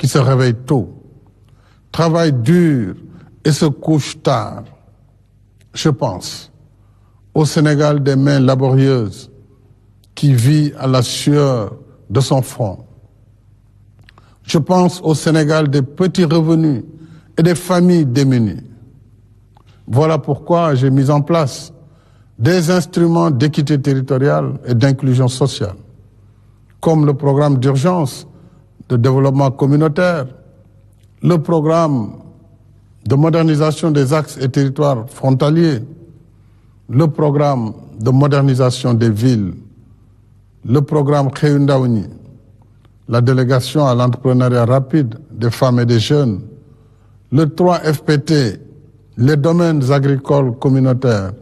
qui se réveille tôt, travaille dur et se couche tard. Je pense au Sénégal des mains laborieuses qui vit à la sueur de son front. Je pense au Sénégal des petits revenus et des familles démunies. Voilà pourquoi j'ai mis en place des instruments d'équité territoriale et d'inclusion sociale, comme le programme d'urgence de développement communautaire, le programme de modernisation des axes et territoires frontaliers, le programme de modernisation des villes, le programme Xëyu Ndaw ñi, la délégation à l'entrepreneuriat rapide des femmes et des jeunes, le 3FPT, les domaines agricoles communautaires,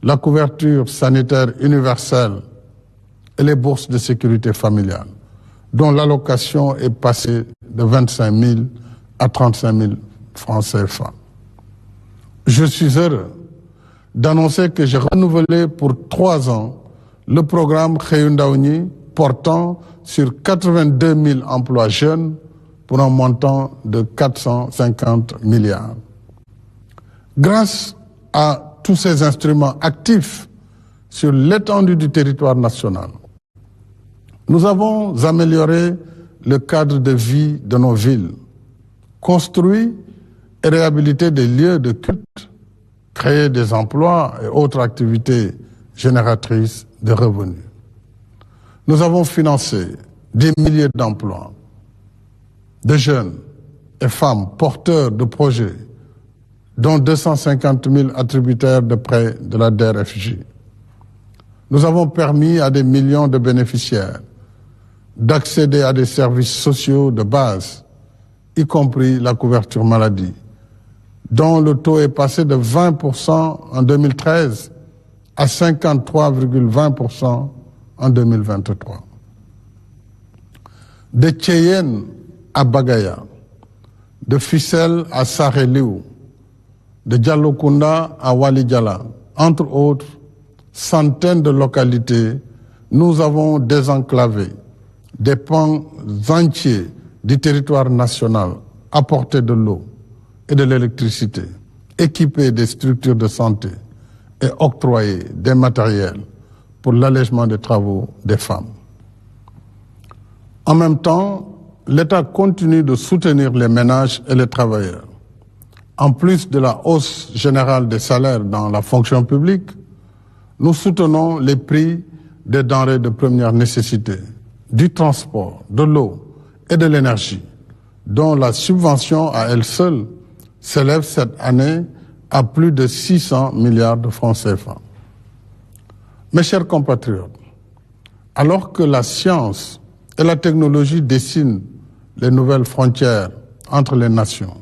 la couverture sanitaire universelle et les bourses de sécurité familiale, dont l'allocation est passée de 25 000 à 35 000 francs CFA. Je suis heureux d'annoncer que j'ai renouvelé pour 3 ans le programme Xëyu Ndaw ñi portant sur 82 000 emplois jeunes pour un montant de 450 milliards. Grâce à tous ces instruments actifs sur l'étendue du territoire national, nous avons amélioré le cadre de vie de nos villes, construit et réhabilité des lieux de culte, créé des emplois et autres activités génératrices de revenus. Nous avons financé des milliers d'emplois de jeunes et femmes porteurs de projets, dont 250 000 attributaires de prêts de la DER/FJ. Nous avons permis à des millions de bénéficiaires d'accéder à des services sociaux de base, y compris la couverture maladie, dont le taux est passé de 20% en 2013 à 53,20% en 2023. De Thiéyène à Bagaya, de Fissel à Saré-Liou, de Diallokounda à Walidiala, entre autres centaines de localités, nous avons désenclavé des pans entiers du territoire national, apporté de l'eau et de l'électricité, équipé des structures de santé et octroyé des matériels pour l'allègement des travaux des femmes. En même temps, l'État continue de soutenir les ménages et les travailleurs. En plus de la hausse générale des salaires dans la fonction publique, nous soutenons les prix des denrées de première nécessité, du transport, de l'eau et de l'énergie, dont la subvention à elle seule s'élève cette année à plus de 600 milliards de francs CFA. Mes chers compatriotes, alors que la science et la technologie dessinent les nouvelles frontières entre les nations,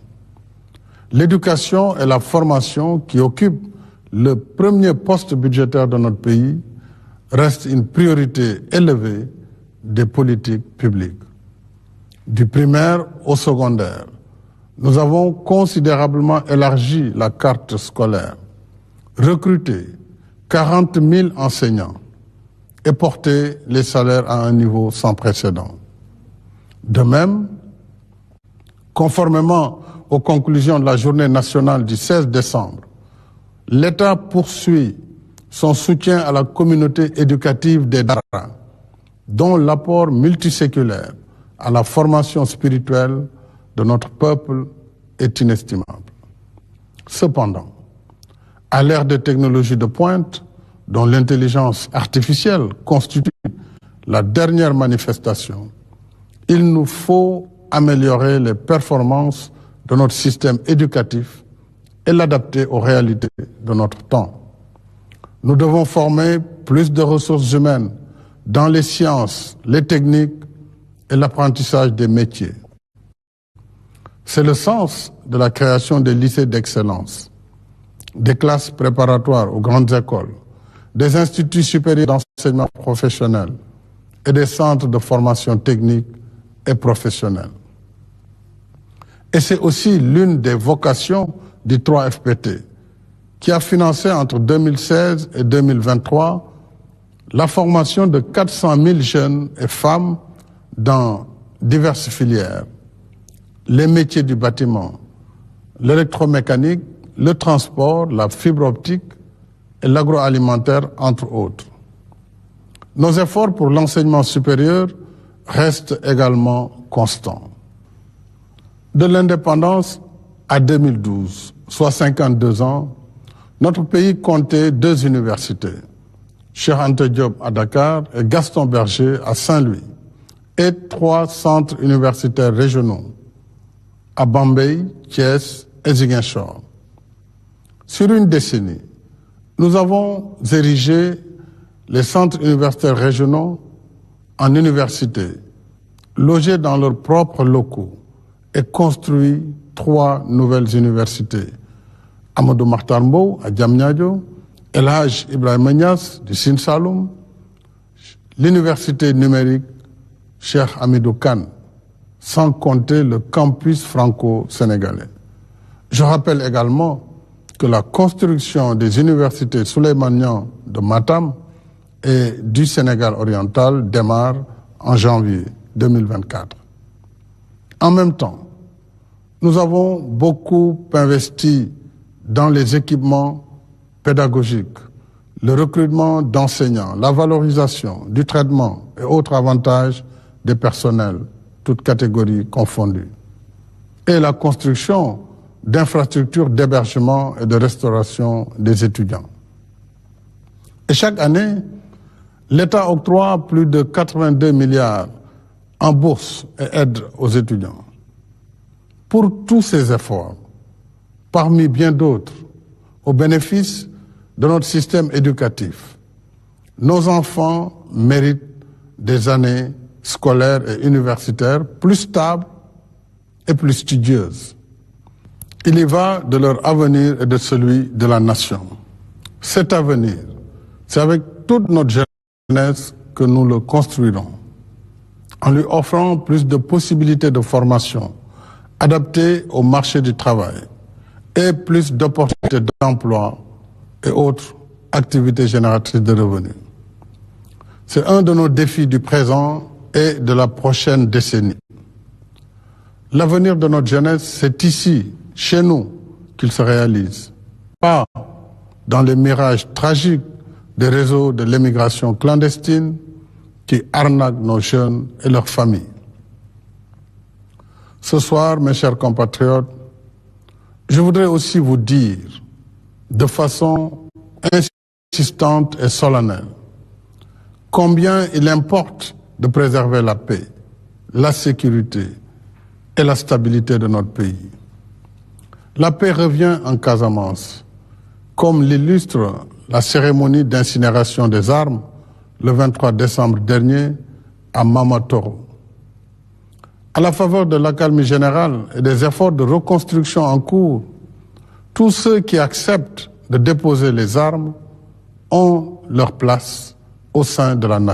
l'éducation et la formation, qui occupent le premier poste budgétaire de notre pays, restent une priorité élevée des politiques publiques. Du primaire au secondaire, nous avons considérablement élargi la carte scolaire, recruté 40 000 enseignants et porté les salaires à un niveau sans précédent. De même, conformément aux conclusions de la journée nationale du 16 décembre, l'État poursuit son soutien à la communauté éducative des Dara, dont l'apport multiséculaire à la formation spirituelle de notre peuple est inestimable. Cependant, à l'ère des technologies de pointe, dont l'intelligence artificielle constitue la dernière manifestation, il nous faut améliorer les performances de notre système éducatif et l'adapter aux réalités de notre temps. Nous devons former plus de ressources humaines dans les sciences, les techniques et l'apprentissage des métiers. C'est le sens de la création des lycées d'excellence, des classes préparatoires aux grandes écoles, des instituts supérieurs d'enseignement professionnel et des centres de formation technique et professionnelle. Et c'est aussi l'une des vocations du 3FPT, qui a financé entre 2016 et 2023 la formation de 400 000 jeunes et femmes dans diverses filières, les métiers du bâtiment, l'électromécanique, le transport, la fibre optique et l'agroalimentaire, entre autres. Nos efforts pour l'enseignement supérieur restent également constants. De l'indépendance à 2012, soit 52 ans, notre pays comptait 2 universités, Cheikh Anta Diop à Dakar et Gaston Berger à Saint-Louis, et 3 centres universitaires régionaux, à Bambey, Thiès et Ziguinchor. Sur une décennie, nous avons érigé les centres universitaires régionaux en universités, logés dans leurs propres locaux et construit 3 nouvelles universités. Amadou Mahtar Mbow à Diamniadio, El Hadj Ibrahima Niass du Sine Saloum, l'université numérique Cheikh Hamidou Kane, sans compter le campus franco-sénégalais. Je rappelle également que la construction des universités Souleymane Niang de Matam et du Sénégal oriental démarre en janvier 2024. En même temps, nous avons beaucoup investi dans les équipements pédagogiques, le recrutement d'enseignants, la valorisation du traitement et autres avantages des personnels, toutes catégories confondues, et la construction d'infrastructures d'hébergement et de restauration des étudiants. Et chaque année, l'État octroie plus de 82 milliards en bourses et aides aux étudiants. Pour tous ces efforts, parmi bien d'autres, au bénéfice de notre système éducatif, nos enfants méritent des années scolaires et universitaires plus stables et plus studieuses. Il y va de leur avenir et de celui de la nation. Cet avenir, c'est avec toute notre jeunesse que nous le construirons, en lui offrant plus de possibilités de formation adaptées au marché du travail et plus d'opportunités d'emploi et autres activités génératrices de revenus. C'est un de nos défis du présent et de la prochaine décennie. L'avenir de notre jeunesse, c'est ici, chez nous, qu'il se réalise, pas dans les mirages tragiques des réseaux de l'émigration clandestine qui arnaquent nos jeunes et leurs familles. Ce soir, mes chers compatriotes, je voudrais aussi vous dire de façon insistante et solennelle combien il importe de préserver la paix, la sécurité et la stabilité de notre pays. La paix revient en Casamance, comme l'illustre la cérémonie d'incinération des armes le 23 décembre dernier à Mamatoro. À la faveur de l'accalmie générale et des efforts de reconstruction en cours, tous ceux qui acceptent de déposer les armes ont leur place au sein de la nation.